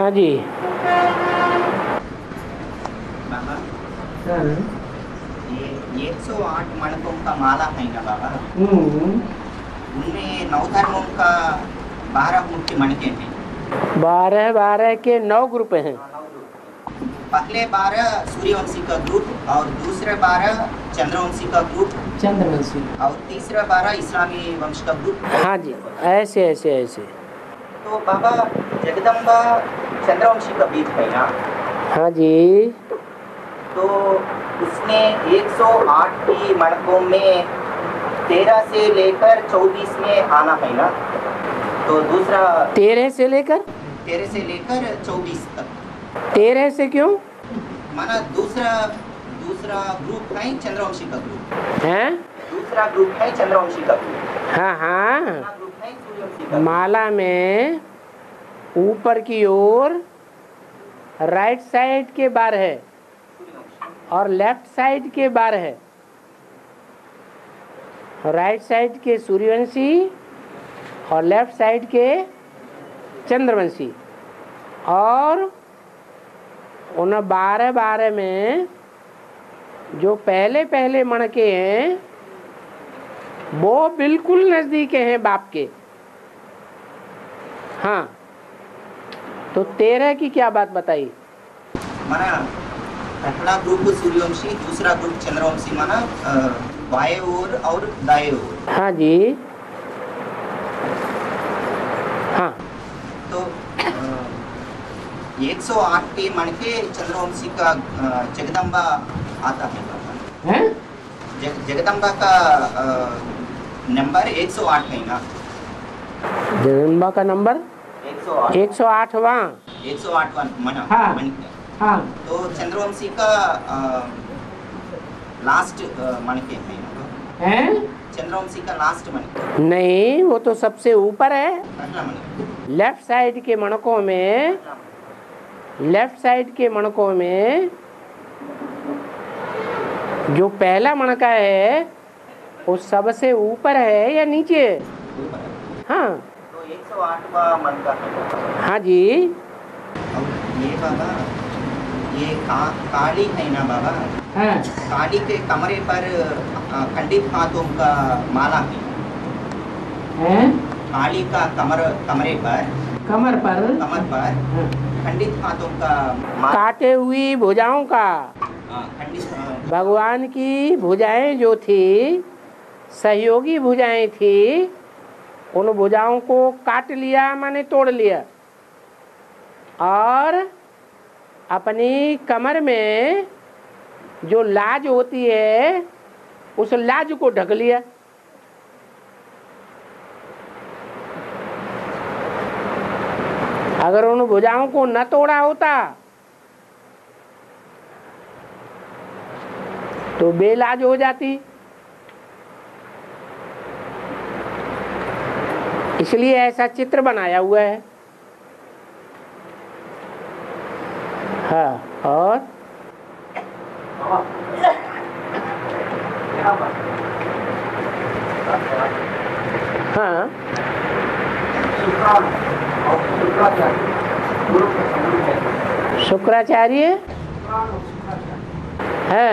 हाँ जी। बाबा हाँ। ये 108 मणकों का माला है ना बाबा, उनमें 9 धर्मों का 12 मुख्य मणके हैं। 12 के 9 ग्रुप हैं। पहले 12 सूर्यवंशी का ग्रुप और दूसरे 12 चंद्रवंशी का ग्रुप, चंद्रवंशी, और तीसरा 12 इस्लामी वंश का ग्रुप। हाँ जी, ऐसे ऐसे ऐसे। तो बाबा जगदम्बा चंद्रवंशी का बीज है ना? हाँ जी। तो उसने 108 की मणकों में 13 से लेकर 24 में आना है ना? तो दूसरा 13 से लेकर 24 तक। 13 से क्यों? माना दूसरा ग्रुप है चंद्रवंशी का ग्रुप हैं? दूसरा ग्रुप है चंद्रवंशी का ग्रुप, हाँ हाँ। दूसरा ग्रुप है सूर्यवंशी का ग्रुप। माला में ऊपर की ओर राइट साइड के 12 है और लेफ्ट साइड के 12 है। राइट साइड के सूर्यवंशी और लेफ्ट साइड के चंद्रवंशी, और उन 12 में जो पहले मणके हैं वो बिल्कुल नजदीक हैं बाप के। हाँ, तो 13 की क्या बात बताई? माना पहला ग्रुप सूर्यवंशी, दूसरा ग्रुप चंद्रवंशी, माना बाएं ओर और दाएं ओर। हाँ जी। हाँ, तो 108 के मणके चंद्रवंशी का जगदम्बा आता है बाबा। हैं? जगदम्बा का नंबर 108 है ना? जगदम्बा का नंबर 108 108वां। 108वां मणा। हाँ। हाँ। तो चंद्रवंशी का लास्ट मणके है ना? हैं? चंद्रवंशी का लास्ट मणके, नहीं, वो तो सबसे ऊपर है। पहला मणके। लेफ्ट साइड के मणकों में, लेफ्ट साइड के मणकों में जो पहला मणका है वो सबसे ऊपर है या नीचे? हाँ। तो 108वां मणका है। हाँ जी। और ये बाबा, ये काली है ना बाबा? हाँ। काली के कमरे पर खंडित हाथों का माला है। हैं? काली का कमरे पर, कमर पर खंडित हाथों का माला, काटे हुई भुजाओं का। खंडित भगवान की भुजाएं जो थी, सहयोगी भुजाएं थी, उन भुजाओं को काट लिया, माने तोड़ लिया, और अपनी कमर में जो लाज होती है उस लाज को ढक लिया। अगर उन भुजाओं को न तोड़ा होता तो बेलाज हो जाती। इसलिए ऐसा चित्र बनाया हुआ है। हाँ, और हाँ, शुक्राचार्य है।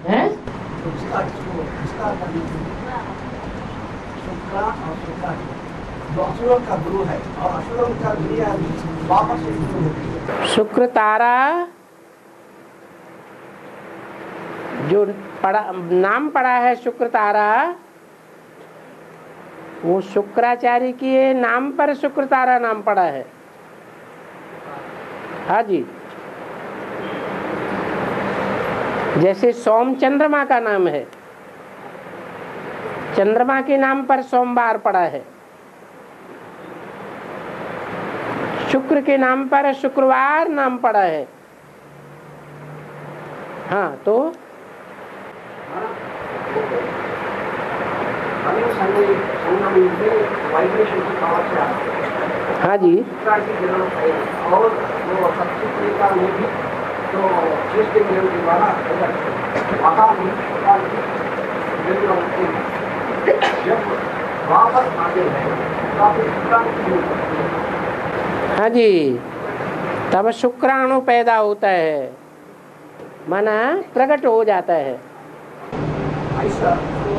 हैं? असुरों का गुरु है और असुरों का दुनिया वापस से शुरू होती है। शुक्र तारा जो नाम पड़ा है शुक्र तारा, वो शुक्राचार्य के नाम पर शुक्र तारा नाम पड़ा है। हाँ जी। जैसे सोम चंद्रमा का नाम है, चंद्रमा के नाम पर सोमवार पड़ा है। शुक्र के नाम पर शुक्रवार नाम पड़ा है। हाँ, तो हाँ जी। और वो सत्य में भी तो सृष्टि के द्वारा जब वापस आगे रहेंगे तो आपको शुक्राणु की जरूरत है। हाँ जी, तब शुक्राणु पैदा होता है, माना प्रकट हो जाता है। ऐसा तो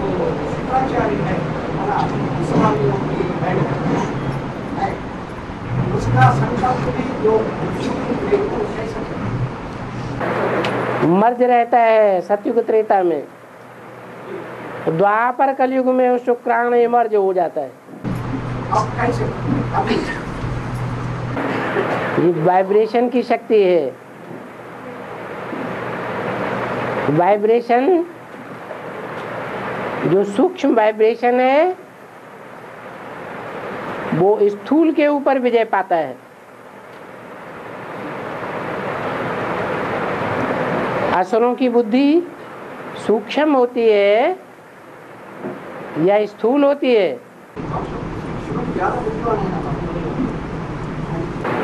जो शुक्राचार्य है ना, इस्लामियों की है, उसका संकल्प भी जो मर्ज रहता है सतयुग त्रेता में, द्वापर कलयुग में वो शुक्राणु मर्ज हो जाता है। अब कैसे अभी ये वाइब्रेशन की शक्ति है। वाइब्रेशन जो सूक्ष्म वाइब्रेशन है वो स्थूल के ऊपर विजय पाता है। असुरों की बुद्धि सूक्ष्म होती है या स्थूल होती है?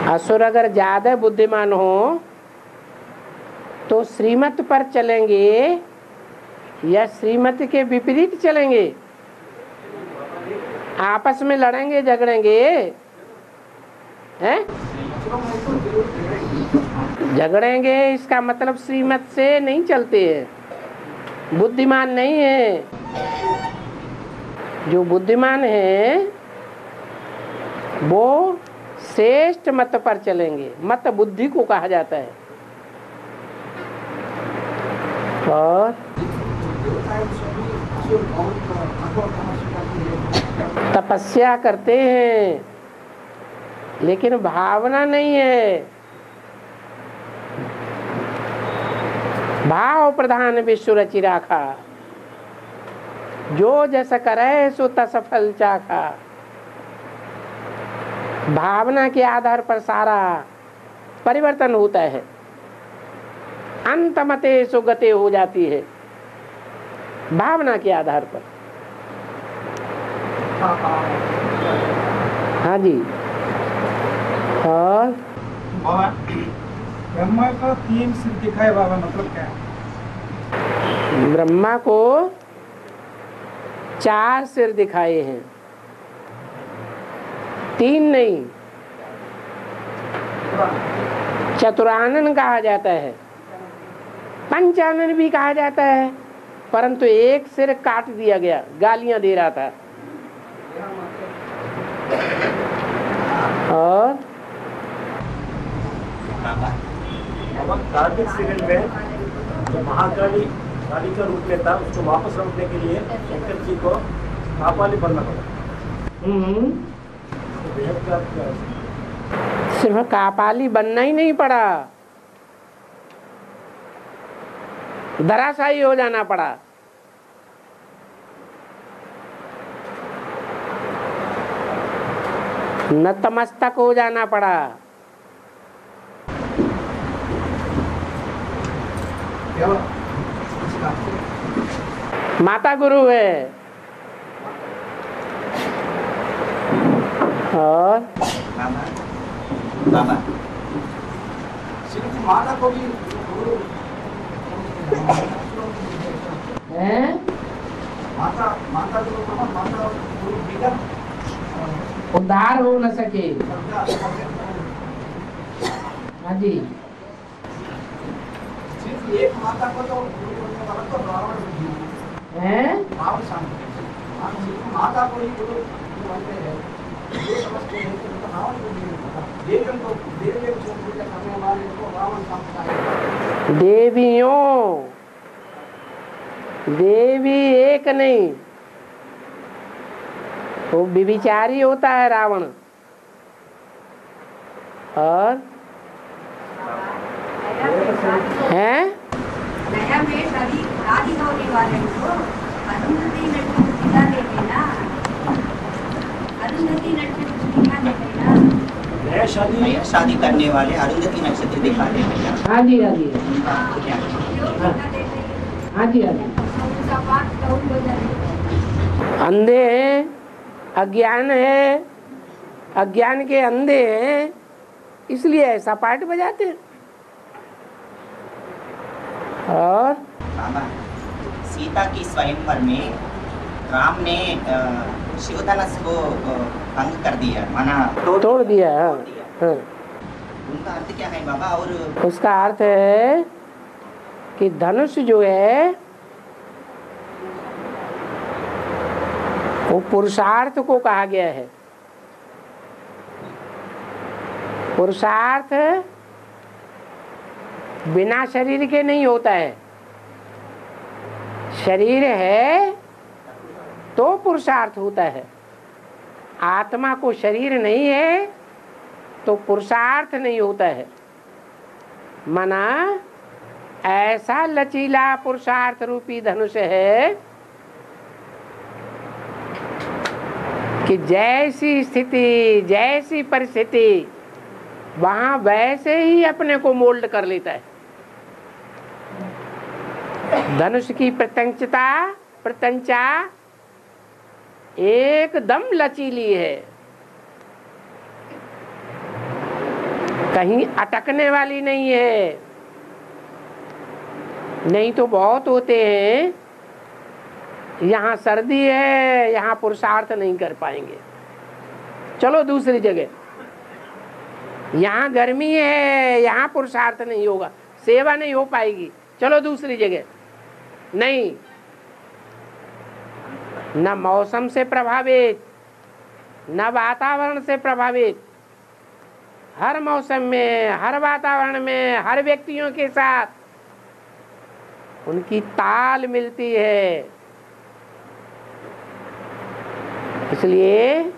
असुर अगर ज्यादा बुद्धिमान हो तो श्रीमत पर चलेंगे या श्रीमत के विपरीत चलेंगे, आपस में लड़ेंगे झगड़ेंगे हैं? झगड़ेंगे इसका मतलब श्रीमत से नहीं चलते हैं, बुद्धिमान नहीं है। जो बुद्धिमान है वो श्रेष्ठ मत पर चलेंगे, मत बुद्धि को कहा जाता है। और तपस्या करते हैं लेकिन भावना नहीं है, भाव प्रधान विश्व रचि राखा, जो जैसा करे सो तस फल चाखा। भावना के आधार पर सारा परिवर्तन होता है, अंतमते सुगते हो जाती है भावना के आधार पर। हाँ जी। और बाबा ब्रह्मा का 3 सिर दिखाए, बाबा मतलब क्या है? ब्रह्मा को 4 सिर दिखाए हैं, 3 नहीं। चतुरानन कहा जाता है, पंचानन भी कहा जाता है, परंतु एक सिर काट दिया गया, गालियां दे रहा था। और कार्तिक सीरियल में जो महाकाली काली का रूप लेता उसको वापस रोकने के लिए शंकर जी को कापाली बनना पड़ा। सिर्फ कापाली बनना ही नहीं पड़ा, धराशायी हो जाना पड़ा। नतमस्तक हो जाना पड़ा। माता गुरु है। और बाबा सिर्फ माता को भी हैं? माता गुरु बिना उद्धार हो न सके। हाँ जी। सिर्फ एक माता को तो गुरु बनने वाला तो रावण हैं? रावण शांति, सिर्फ माता को ही गुरु मानते हैं, ये समझते हैं कि तो रावण को नहीं पता। देवियों को पूजा करने वाले को रावण शांति। देवियों, देवी एक नहीं, वो विचारी होता है रावण। और हैं? नया में शादी होने वाले को अरुंधति लड़की दिखा देंगे ना, अरुंधति लड़की दिखा देंगे ना। नया शादी करने वाले अरुंधति नक्षत्र दिखा देंगे ना। हाँ जी, हाँ जी, हाँ जी, हाँ जी। अंधे हैं, अज्ञान है, अज्ञान के अंधे हैं, इसलिए ऐसा पाठ बजाते हैं। और बाबा सीता की स्वयंवर में राम ने शिवधनुष को भंग कर दिया, माना तोड़ दिया। हाँ, हाँ। उनका अर्थ क्या है बाबा? और उसका अर्थ है कि धनुष जो है वो पुरुषार्थ को कहा गया है। पुरुषार्थ बिना शरीर के नहीं होता है। शरीर है तो पुरुषार्थ होता है। आत्मा को शरीर नहीं है तो पुरुषार्थ नहीं होता है। मना ऐसा लचीला पुरुषार्थ रूपी धनुष है कि जैसी स्थिति, जैसी परिस्थिति, वहां वैसे ही अपने को मोल्ड कर लेता है। धनुष की प्रत्यंचा एकदम लचीली है, कहीं अटकने वाली नहीं है। नहीं तो बहुत होते हैं, यहाँ सर्दी है, यहाँ पुरुषार्थ नहीं कर पाएंगे, चलो दूसरी जगह। यहाँ गर्मी है, यहाँ पुरुषार्थ नहीं होगा, सेवा नहीं हो पाएगी, चलो दूसरी जगह। नहीं, न मौसम से प्रभावित, न वातावरण से प्रभावित, हर मौसम में, हर वातावरण में, हर व्यक्तियों के साथ उनकी ताल मिलती है। इसलिए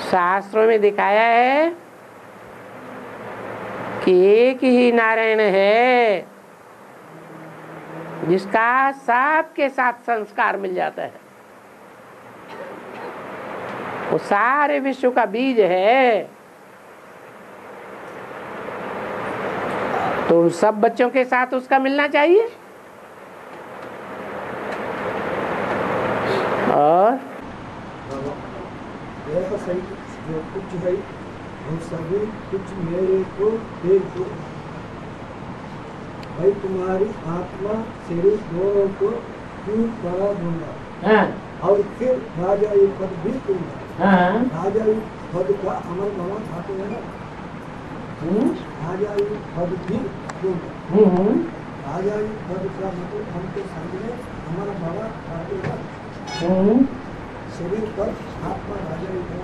शास्त्रों में दिखाया है कि एक ही नारायण है जिसका सबके साथ संस्कार मिल जाता है। वो सारे विश्व का बीज है। तो सब बच्चों के साथ उसका मिलना चाहिए। और ऐसा सही जो कुछ है वो सभी कुछ मेरे को दे दो। भाई तुम्हारी आत्मा शरीर दोनों को क्यों पड़ा दूंगा। और फिर राजाई पद भी दूंगा। राजाई पद का अमर गवा खाते हैं ना। राजाई पद भी दूंगा। राजाई पद का मतलब हमके सामने हमारा बाबा खाते हैं। शरीर पर आत्मा राजाई है।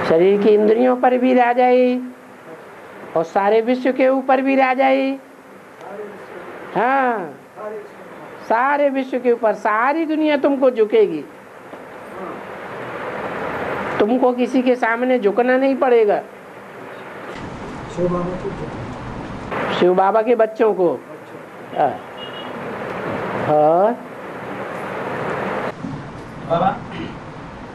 शरीर की इंद्रियों पर भी राजाई और सारे विश्व के ऊपर भी राजाई। हाँ, सारे विश्व के ऊपर सारी दुनिया तुमको झुकेगी। तुमको किसी के सामने झुकना नहीं पड़ेगा। शिव बाबा के बच्चों को। हाँ बाबा,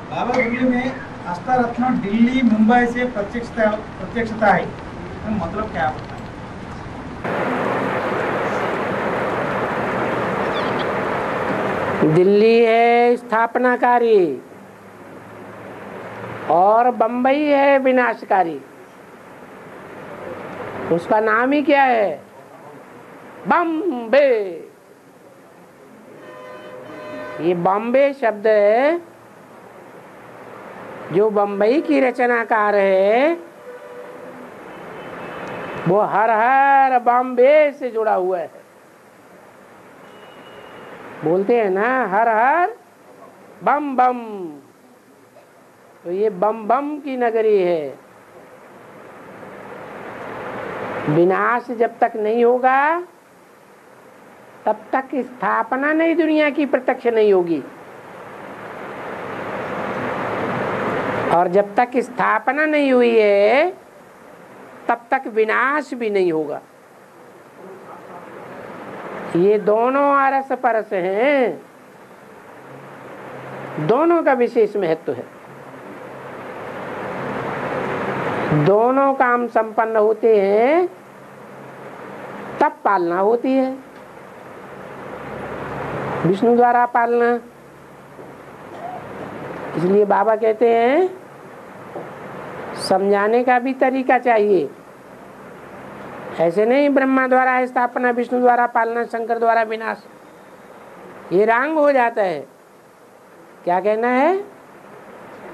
बाबा दिल्ली में अष्टरत्न दिल्ली मुंबई से प्रत्यक्षता है, तो मतलब क्या होता है? दिल्ली है स्थापनाकारी और बंबई है विनाशकारी। उसका नाम ही क्या है? बॉम्बे। ये बॉम्बे शब्द है जो बंबई की रचनाकार है, वो हर हर बॉम्बे से जुड़ा हुआ है। बोलते हैं ना, हर हर बम बम। तो ये बम बम की नगरी है। विनाश जब तक नहीं होगा तब तक स्थापना नई दुनिया की प्रत्यक्ष नहीं होगी, और जब तक स्थापना नहीं हुई है तब तक विनाश भी नहीं होगा। ये दोनों आरस परस हैं, दोनों का विशेष महत्व है। दोनों काम संपन्न होते हैं तब पालना होती है। विष्णु द्वारा पालना। इसलिए बाबा कहते हैं समझाने का भी तरीका चाहिए। ऐसे नहीं ब्रह्मा द्वारा स्थापना, विष्णु द्वारा पालना, शंकर द्वारा विनाश, ये रंग हो जाता है। क्या कहना है?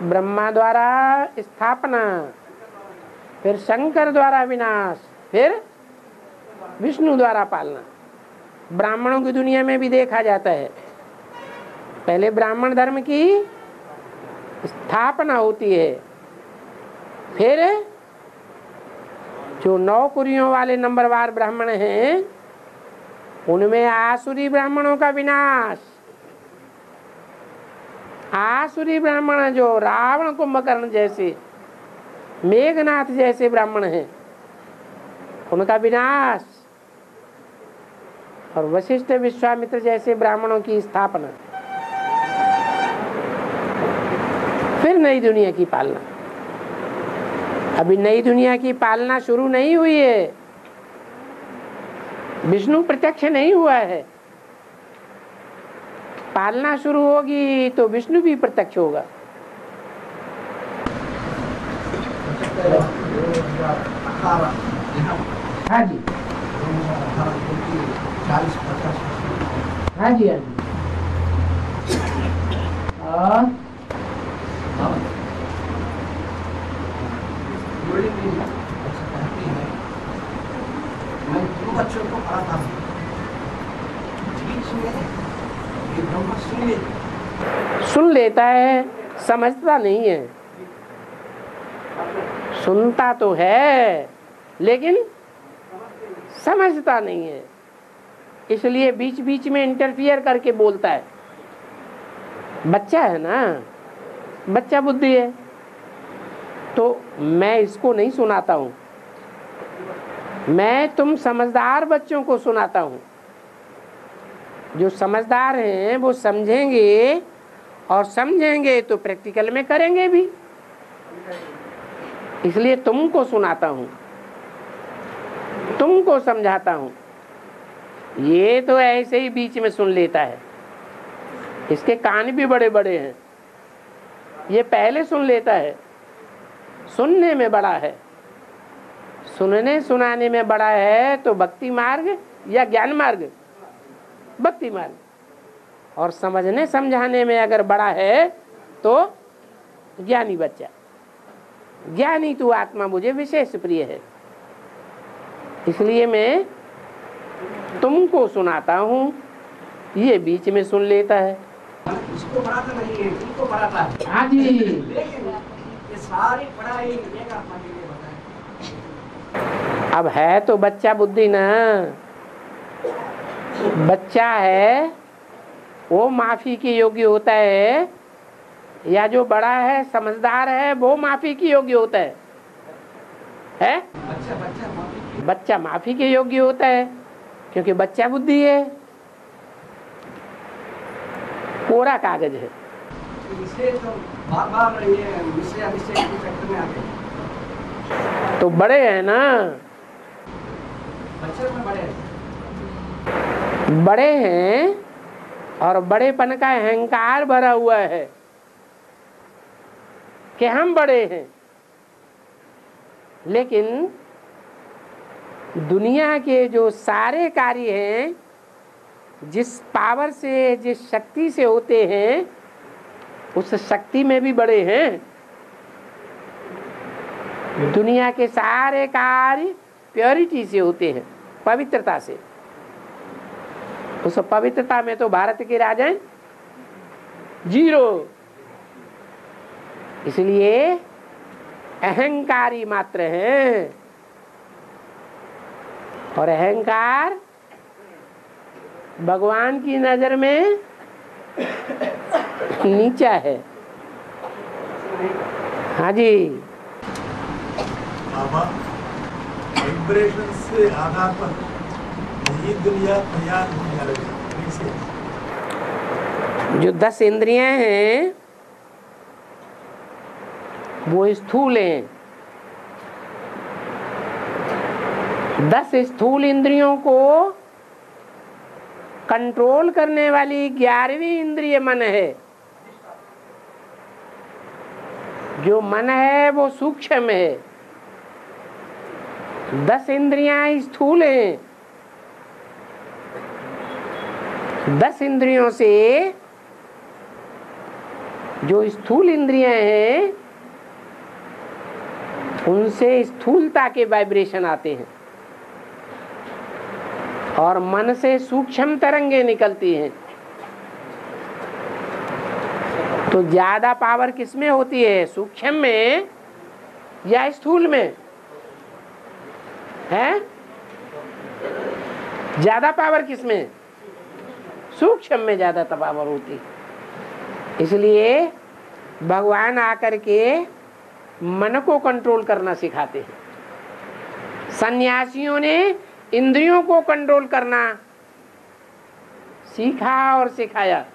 ब्रह्मा द्वारा स्थापना, फिर शंकर द्वारा विनाश, फिर विष्णु द्वारा पालना। ब्राह्मणों की दुनिया में भी देखा जाता है, पहले ब्राह्मण धर्म की स्थापना होती है, फिर जो 9 कुरियों वाले नंबरवार ब्राह्मण हैं उनमें आसुरी ब्राह्मणों का विनाश। आसुरी ब्राह्मण जो रावण कुंभकर्ण जैसे, मेघनाथ जैसे ब्राह्मण हैं, उनका विनाश, और वशिष्ठ विश्वामित्र जैसे ब्राह्मणों की स्थापना, फिर नई दुनिया की पालना। अभी नई दुनिया की पालना शुरू नहीं हुई है, विष्णु प्रत्यक्ष नहीं हुआ है। पालना शुरू होगी तो विष्णु भी प्रत्यक्ष होगा। हाँ जी, 40-50। हाँ जी, हाँ जी। और मैं 2 बच्चों को पढ़ाता हूँ, बीच में ये ब्रह्म सुन लेता है, समझता नहीं है। सुनता तो है लेकिन समझता नहीं है, इसलिए बीच बीच में इंटरफियर करके बोलता है। बच्चा है ना, बच्चा बुद्धि है, तो मैं इसको नहीं सुनाता हूँ, मैं तुम समझदार बच्चों को सुनाता हूँ। जो समझदार हैं वो समझेंगे, और समझेंगे तो प्रैक्टिकल में करेंगे भी, इसलिए तुमको सुनाता हूँ, तुमको समझाता हूँ। ये तो ऐसे ही बीच में सुन लेता है, इसके कान भी बड़े बड़े हैं, ये पहले सुन लेता है, सुनने में बड़ा है। सुनने सुनाने में बड़ा है तो भक्ति मार्ग या ज्ञान मार्ग? भक्ति मार्ग। और समझने समझाने में अगर बड़ा है तो ज्ञानी बच्चा। ज्ञानी तू आत्मा मुझे विशेष प्रिय है, इसलिए मैं तुमको सुनाता हूँ, ये बीच में सुन लेता है। इसको पढ़ाता नहीं है, इनको पढ़ाता है। हाँ जी, लेकिन ये सारी पढ़ाई एक आत्मा के लिए बताए। अब है तो बच्चा बुद्धि ना, बच्चा है वो माफी के योग्य होता है, या जो बड़ा है समझदार है वो माफी के योग्य होता है? बच्चा माफी के योग्य होता है, क्योंकि बच्चा बुद्धि है, कोरा कागज है। इसे तो बार-बार ये विषय के चक्कर में आते हैं। तो बड़े हैं ना, बच्चे में बड़े बड़े हैं, और बड़ेपन का अहंकार भरा हुआ है कि हम बड़े हैं। लेकिन दुनिया के जो सारे कार्य हैं, जिस पावर से, जिस शक्ति से होते हैं, उस शक्ति में भी बड़े हैं। दुनिया के सारे कार्य प्योरिटी से होते हैं, पवित्रता से। उस पवित्रता में तो भारत के राजा हैं 0, इसलिए अहंकारी मात्र हैं। और अहंकार भगवान की नजर में नीचा है। हाँ जी, बाबा वाइब्रेशन से आधार पर ये दुनिया तैयार होने लगी। जो 10 इंद्रियां हैं वो स्थूल हैं। 10 स्थूल इंद्रियों को कंट्रोल करने वाली 11वीं इंद्रिय मन है। जो मन है वो सूक्ष्म है, 10 इंद्रियां स्थूल हैं। 10 इंद्रियों से जो स्थूल इंद्रियां हैं उनसे स्थूलता के वाइब्रेशन आते हैं और मन से सूक्ष्म तरंगे निकलती हैं। तो ज्यादा पावर किसमें होती है, सूक्ष्म में या स्थूल में है? ज्यादा पावर किसमें, सूक्ष्म में ज्यादा पावर होती है। इसलिए भगवान आकर के मन को कंट्रोल करना सिखाते हैं। सन्यासियों ने इंद्रियों को कंट्रोल करना सीखा और सिखाया,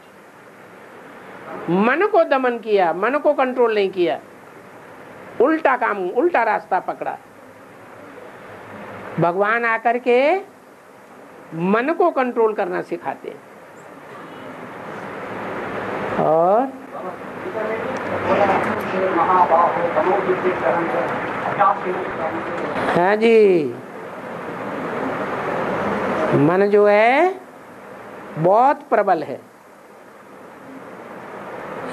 मन को दमन किया, मन को कंट्रोल नहीं किया, उल्टा काम, उल्टा रास्ता पकड़ा। भगवान आकर के मन को कंट्रोल करना सिखाते हैं। और हाँ जी, मन जो है बहुत प्रबल है।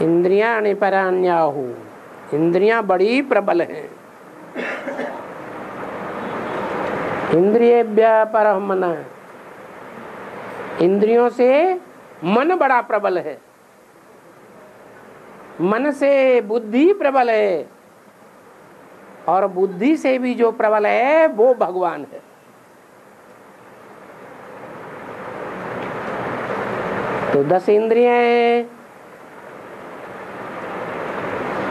इंद्रियां निपराण्याहु, इंद्रियां बड़ी प्रबल हैं। इंद्रियेभ्यः परः मनः, इंद्रियों से मन बड़ा प्रबल है। मन से बुद्धि प्रबल है और बुद्धि से भी जो प्रबल है वो भगवान है। तो 10 इंद्रियां हैं,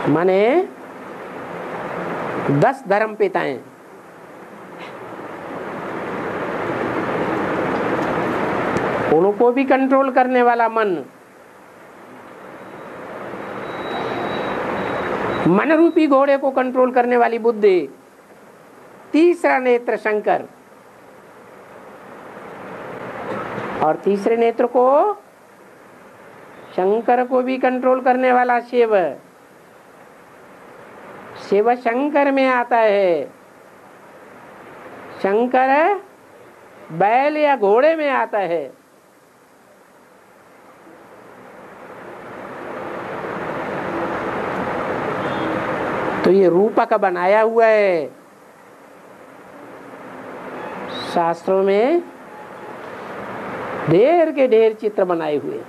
माने 10 धर्म पिताएं। उनको भी कंट्रोल करने वाला मन, मन रूपी घोड़े को कंट्रोल करने वाली बुद्धि, तीसरा नेत्र शंकर, और तीसरे नेत्र को, शंकर को भी कंट्रोल करने वाला शिव। शिव शंकर में आता है। शंकर बैल या घोड़े में आता है। तो ये रूपक बनाया हुआ है शास्त्रों में, ढेर के ढेर चित्र बनाए हुए।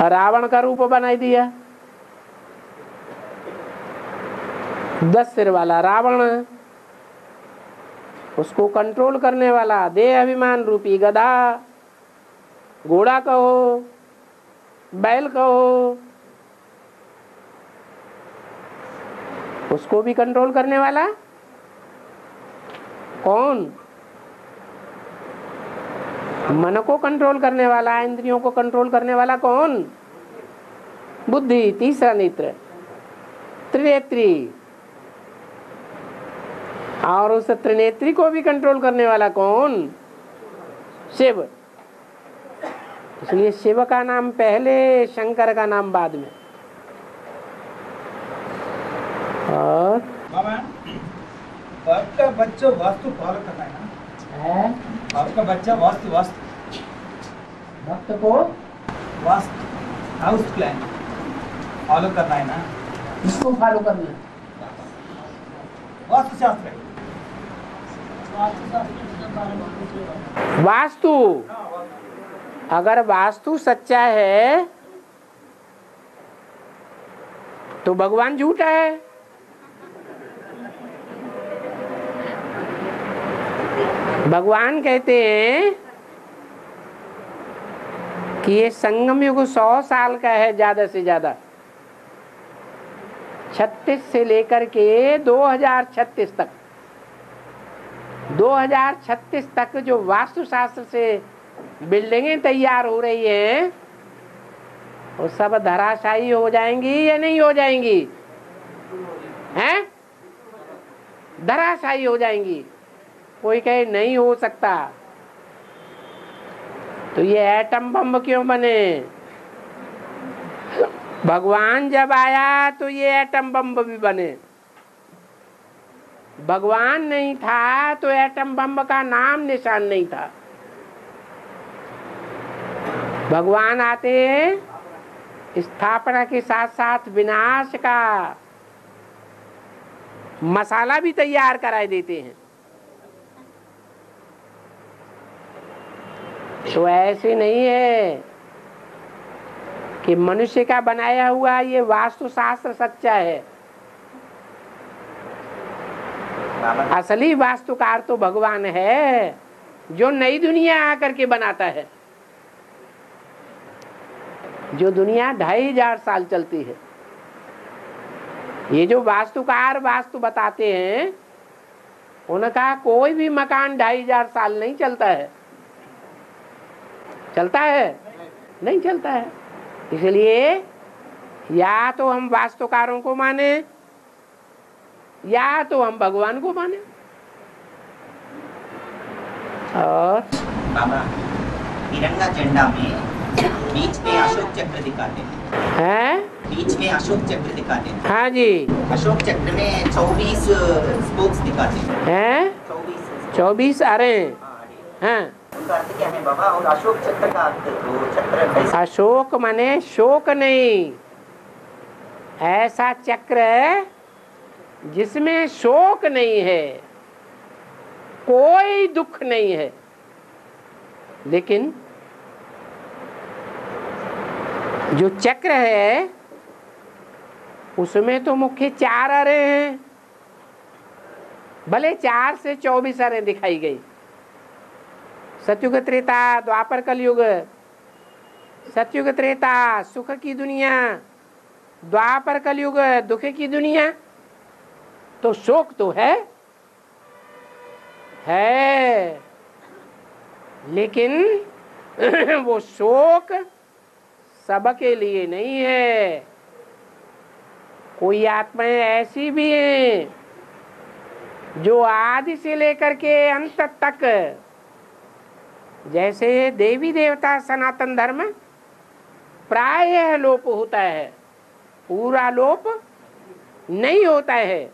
रावण का रूप बना दिया, 10 सिर वाला रावण, उसको कंट्रोल करने वाला देह अभिमान रूपी गधा, घोड़ा कहो, बैल कहो, उसको भी कंट्रोल करने वाला कौन? मन को कंट्रोल करने वाला, इंद्रियों को कंट्रोल करने वाला कौन? बुद्धि, तीसरा नेत्र, त्रिनेत्री। और उस त्रिनेत्री को भी कंट्रोल करने वाला कौन? शिव। इसलिए शिव का नाम पहले, शंकर का नाम बाद में। और आपका बच्चा वास्तु फॉलो करना है ना? आपका बच्चा वास्तु भक्त को वास्तु हाउस प्लान फॉलो करना है ना? इसको फॉलो करना है। वास्तु शास्त्र, वास्तु, अगर वास्तु सच्चा है तो भगवान झूठा है। भगवान कहते हैं कि ये संगम युग 100 साल का है ज्यादा से ज्यादा, 36 से लेकर के 2036 तक। 2036 तक जो वास्तुशास्त्र से बिल्डिंगें तैयार हो रही हैं वो सब धराशायी हो जाएंगी या नहीं हो जाएंगी? हैं? धराशायी हो जाएंगी। कोई कहे नहीं हो सकता, तो ये एटम बम क्यों बने? भगवान जब आया तो ये एटम बम भी बने। भगवान नहीं था तो एटम बम का नाम निशान नहीं था। भगवान आते हैं स्थापना के साथ साथ विनाश का मसाला भी तैयार कराए देते हैं। तो ऐसे नहीं है कि मनुष्य का बनाया हुआ ये वास्तुशास्त्र सच्चा है। असली वास्तुकार तो भगवान है, जो नई दुनिया आकर के बनाता है। जो दुनिया 2500 साल चलती है, ये जो वास्तुकार वास्तु बताते हैं, उनका कोई भी मकान 2500 साल नहीं चलता है। चलता है? नहीं चलता है। इसलिए या तो हम वास्तुकारों को माने या तो हम भगवान को माने। और बाबा, तिरंगा झंडा में बीच में अशोक चक्र दिखाते हैं। बीच में अशोक चक्र दिखाते हैं। हाँ जी। अशोक चक्र में 24 स्पोक्स दिखाते हैं। 24 अरे हैं। उनका अर्थ क्या है बाबा? और अशोक चक्र का अर्थ तो चक्र अशोक माने शोक नहीं, ऐसा चक्र जिसमें शोक नहीं है, कोई दुख नहीं है। लेकिन जो चक्र है उसमें तो मुख्य 4 अरे हैं। भले 4 से 24 अरे दिखाई गई। सतयुग त्रेता द्वापर कलयुग। सतयुग त्रेता सुख की दुनिया, द्वापर कलयुग दुख की दुनिया। तो शोक तो है, लेकिन वो शोक सबके लिए नहीं है। कोई आत्माएं ऐसी भी हैं जो आदि से लेकर के अंत तक, जैसे देवी देवता सनातन धर्म प्रायः लोप होता है, पूरा लोप नहीं होता है,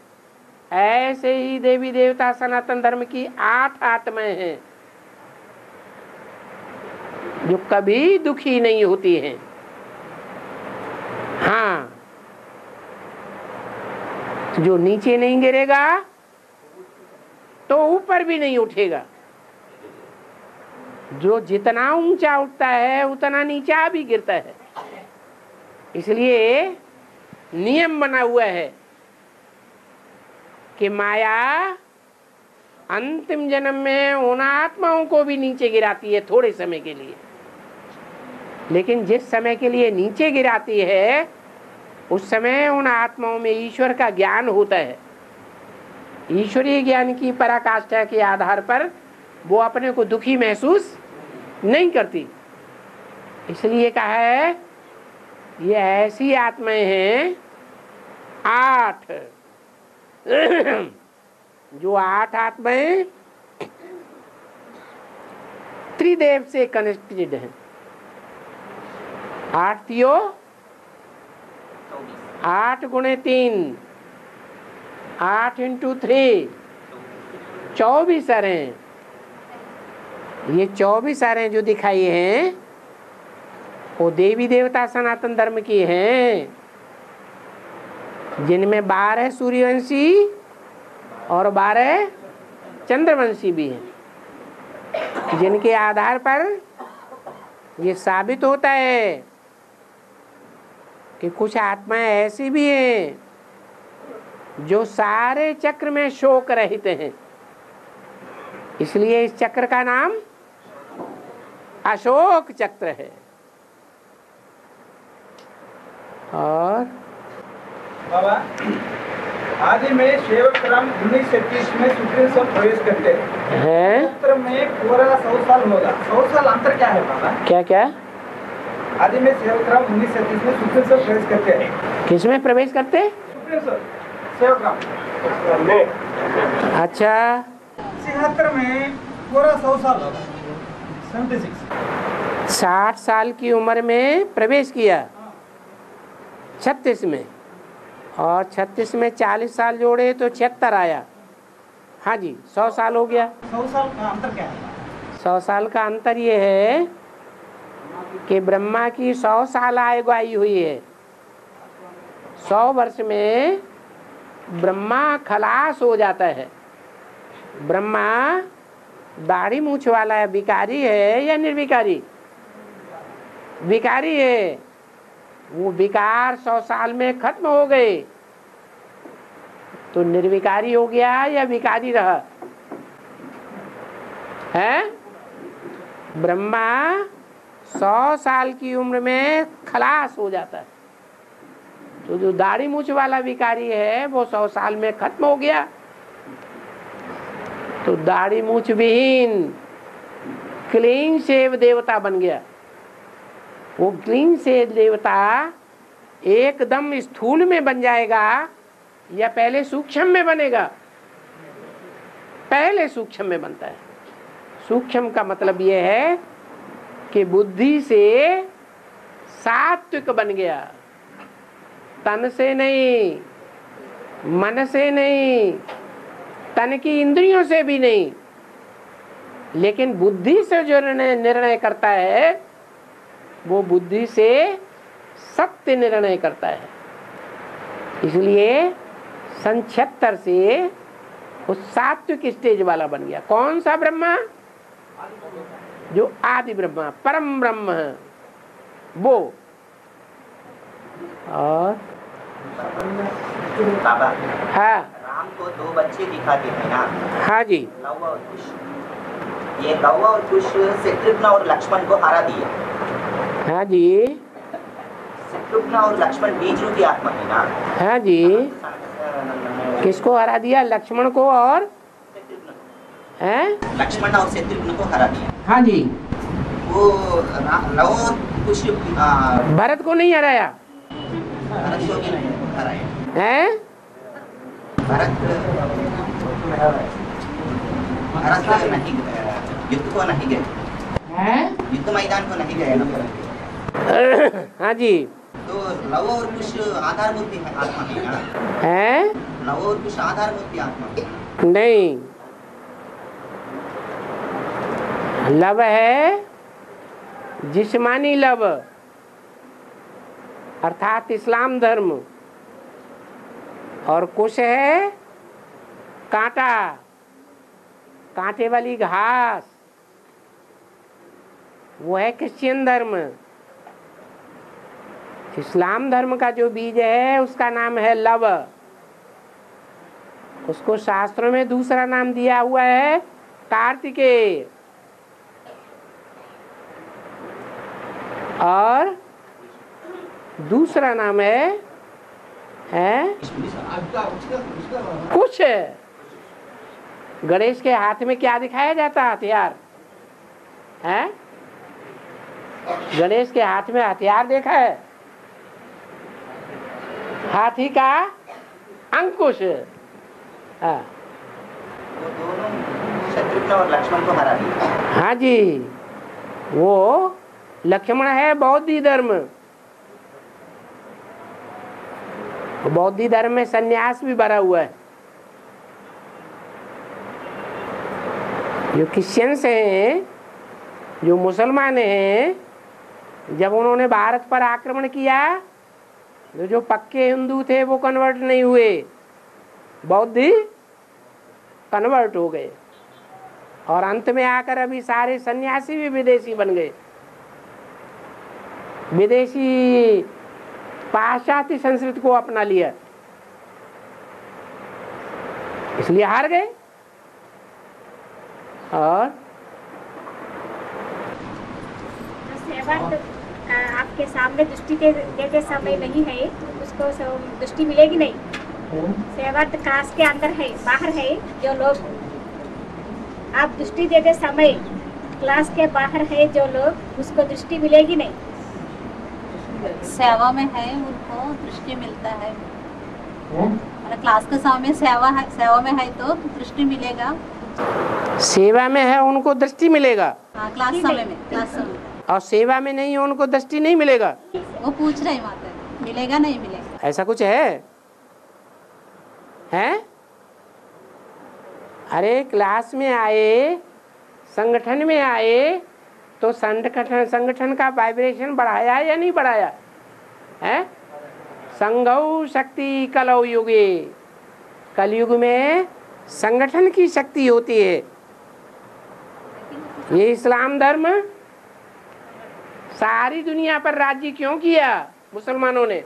ऐसे ही देवी देवता सनातन धर्म की 8 आत्माएं हैं जो कभी दुखी नहीं होती हैं। हाँ, जो नीचे नहीं गिरेगा तो ऊपर भी नहीं उठेगा। जो जितना ऊंचा उठता है उतना नीचा भी गिरता है। इसलिए नियम बना हुआ है कि माया अंतिम जन्म में उन आत्माओं को भी नीचे गिराती है थोड़े समय के लिए। लेकिन जिस समय के लिए नीचे गिराती है उस समय उन आत्माओं में ईश्वर का ज्ञान होता है। ईश्वरीय ज्ञान की पराकाष्ठा के आधार पर वो अपने को दुखी महसूस नहीं करती। इसलिए कहा है ये ऐसी आत्माएं हैं 8 जो 8 आत्माएं त्रिदेव से कनेक्टेड हैं। 8 थियो 8 गुणे 3, 8 इंटू 3 24 अरें। ये 24 अरें जो दिखाई हैं वो देवी देवता सनातन धर्म की हैं, जिनमें 12 सूर्यवंशी और 12 चंद्रवंशी भी हैं, जिनके आधार पर ये साबित होता है कि कुछ आत्माएं ऐसी भी हैं जो सारे चक्र में शोक रहित हैं। इसलिए इस चक्र का नाम अशोक चक्र है। और बाबा, आदि में सेवकराम 1937 में सुप्रीम से प्रवेश करते हैं। उत्तर में पूरा 100 साल होगा। 100 साल अंतर क्या है बाबा? क्या? आदि में सेवकराम 1937 में सुप्रीम से प्रवेश करते हैं। किसमें प्रवेश करते? सुप्रीम से सेवकराम। अच्छा, 76 में पूरा 100 साल होगा। 76 60 साल की उम्र में प्रवेश किया 36 में, और 36 में 40 साल जोड़े तो 76 आया। हाँ जी, 100 साल हो गया। 100 साल का अंतर क्या है? 100 साल का अंतर ये है कि ब्रह्मा की 100 साल आयु आई हुई है। 100 वर्ष में ब्रह्मा खलास हो जाता है। ब्रह्मा दाढ़ी मूछ वाला है, विकारी है या निर्विकारी? विकारी है। वो विकार 100 साल में खत्म हो गए तो निर्विकारी हो गया या विकारी रहा है? ब्रह्मा 100 साल की उम्र में खलास हो जाता है। तो जो दाढ़ी मूछ वाला विकारी है वो 100 साल में खत्म हो गया। तो दाढ़ी मूछ विहीन क्लीन शेव देवता बन गया। वो क्लीन शेव देवता एकदम स्थूल में बन जाएगा या पहले सूक्ष्म में बनेगा? पहले सूक्ष्म में बनता है। सूक्ष्म का मतलब यह है कि बुद्धि से सात्विक बन गया, तन से नहीं, मन से नहीं, तन की इंद्रियों से भी नहीं, लेकिन बुद्धि से जो निर्णय करता है वो बुद्धि से सत्य निर्णय करता है। इसलिए 76 से वो सात्विक स्टेज वाला बन गया। कौन सा ब्रह्मा? जो आदि ब्रह्मा परम ब्रह्म है वो। और बाबा, हाँ राम को 2 बच्चे दिखाते हैं ना? हाँ जी। लव और कुश। ये लव और कुश शत्रुघ्न और लक्ष्मण को हरा दिया। हाँ जी। शत्रुघ्न और लक्ष्मण बीज रूपी आत्मा है ना? हाँ जी। किसको हरा दिया? लक्ष्मण को और हैं? लक्ष्मण और शत्रुघ्न को हरा दिया। हाँ जी। वो लव और कुश भरत को नहीं हराया भरत को भी नहीं हराया। हैं? भरत नहीं युद्ध को नहीं गए, युद्ध मैदान को नहीं गए ना। हाँ जी। तो लव और कुश आधार मूर्ति है, आत्मा है ना? हैं? लव और कुश आधार मूर्ति आत्मा है। नहीं, लव है जिस्मानी लव, अर्थात इस्लाम धर्म, और कुश है कांटा, कांटे वाली घास, वो है क्रिश्चियन धर्म। इस्लाम धर्म का जो बीज है उसका नाम है लव। उसको शास्त्रों में दूसरा नाम दिया हुआ है कार्तिकेय, और दूसरा नाम है कुछ। गणेश के हाथ में क्या दिखाया जाता है? हथियार है। गणेश के हाथ में हथियार देखा है? हाथी का अंकुश। हाँ। वो दोनों शत्रुघ्न और लक्ष्मण को हरा दिया। हाँ जी। वो लक्ष्मण है बौद्धी धर्म। बौद्धी धर्म में सन्यास भी भरा हुआ है। जो क्रिश्चियंस हैं, जो मुसलमान हैं, जब उन्होंने भारत पर आक्रमण किया तो जो पक्के हिंदू थे वो कन्वर्ट नहीं हुए, बौद्धी कन्वर्ट हो गए, और अंत में आकर अभी सारे सन्यासी भी विदेशी बन गए। विदेशी पाश्चात्य संस्कृति को अपना लिया, इसलिए हार गए। और आपके सामने दृष्टि देते समय नहीं है, उसको दृष्टि मिलेगी नहीं। सेवार्थ काश के अंदर है, बाहर है। जो लोग आप दृष्टि देते समय क्लास के बाहर है जो लोग, उसको दृष्टि मिलेगी नहीं। सेवा में है उनको दृष्टि मिलता है। क्लास के सामने सेवा में है तो दृष्टि मिलेगा। सेवा में है उनको दृष्टि मिलेगा। हाँ, क्लास समय में। और सेवा में नहीं है उनको दृष्टि नहीं मिलेगा। वो पूछ रहे माता, मिलेगा नहीं मिलेगा, ऐसा कुछ है? हैं? अरे क्लास में आए, संगठन में आए तो संगठन का वाइब्रेशन बढ़ाया या नहीं बढ़ाया है? संगौ शक्ति कलौ युगे, कलयुग में संगठन की शक्ति होती है। ये इस्लाम धर्म सारी दुनिया पर राज्य क्यों किया मुसलमानों ने?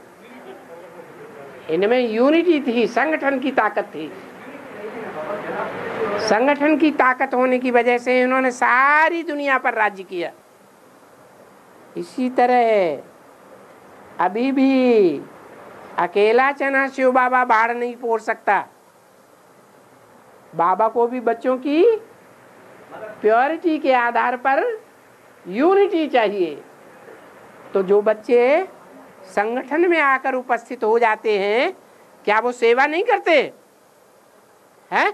इनमें यूनिटी थी, संगठन की ताकत थी। संगठन की ताकत होने की वजह से इन्होंने सारी दुनिया पर राज्य किया। इसी तरह अभी भी अकेला चना शिव बाबा बाढ़ नहीं फोड़ सकता। बाबा को भी बच्चों की प्योरिटी के आधार पर यूनिटी चाहिए। तो जो बच्चे संगठन में आकर उपस्थित हो जाते हैं, क्या वो सेवा नहीं करते हैं?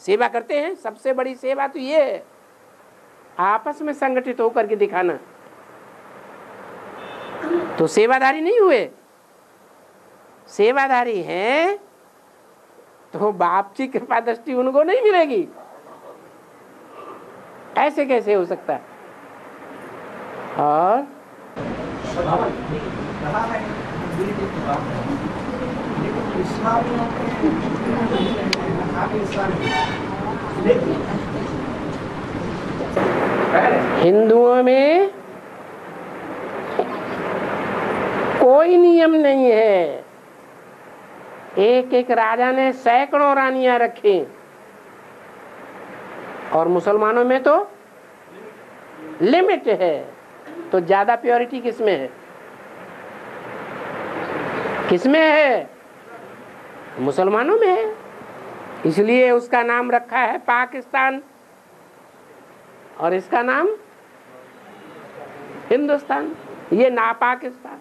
सेवा करते हैं। सबसे बड़ी सेवा तो ये है, आपस में संगठित होकर के दिखाना। तो सेवाधारी नहीं हुए, सेवाधारी हैं तो बाप की कृपा दृष्टि उनको नहीं मिलेगी। ऐसे कैसे हो सकता है? और हिंदुओं में कोई नियम नहीं है। एक एक राजा ने सैकड़ों रानियां रखी, और मुसलमानों में तो लिमिट है। तो ज्यादा प्योरिटी किसमें है? किसमें है? मुसलमानों में है। इसलिए उसका नाम रखा है पाकिस्तान, और इसका नाम हिंदुस्तान। ये ना पाकिस्तान।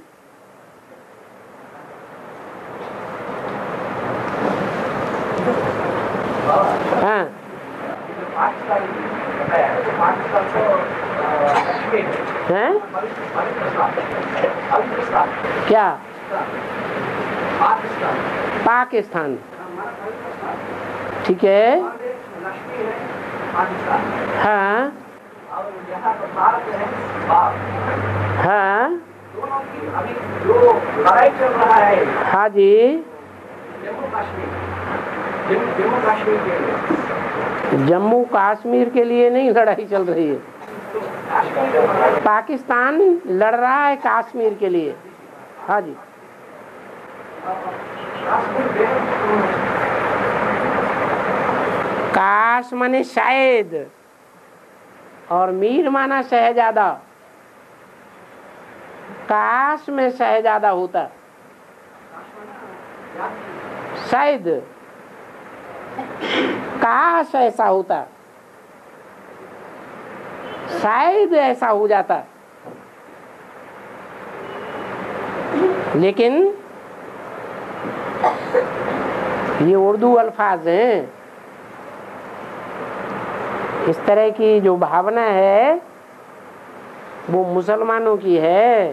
हाँ, हैं? क्या? पाकिस्तान। ठीक है। हाँ हाँ हाँ जी। जम्मू कश्मीर के लिए नहीं लड़ाई चल रही है, पाकिस्तान लड़ रहा है कश्मीर के लिए। हाँ जी। काश माने शायद, और मीर माना शहजादा। काश में शहजादा होता, शायद काश ऐसा होता, शायद ऐसा हो जाता। लेकिन ये उर्दू अल्फाज हैं। इस तरह की जो भावना है वो मुसलमानों की है।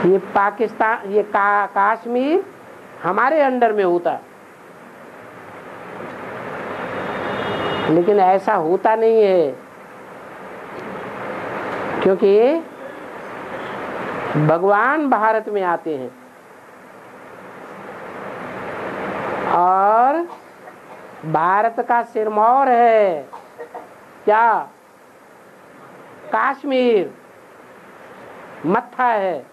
ये पाकिस्तान, ये कश्मीर हमारे अंडर में होता, लेकिन ऐसा होता नहीं है, क्योंकि भगवान भारत में आते हैं और भारत का सिरमौर है क्या? कश्मीर मत्था है।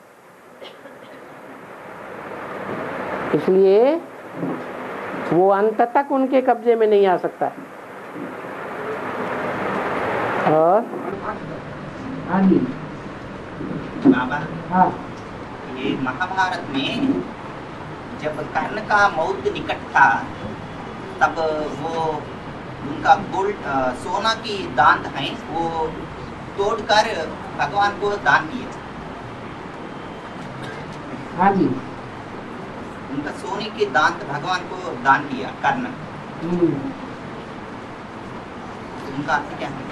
इसलिए वो अंत तक उनके कब्जे में नहीं आ सकता। और हाँ जी बाबा, हाँ, ये महाभारत में जब कर्ण का मौत निकट था, तब वो उनका गोल्ड सोना की दांत है वो तोड़कर भगवान को दान किए। हाँ जी। उनका सोने के दांत भगवान को दान किया कर्ण। उनका अर्थ क्या है?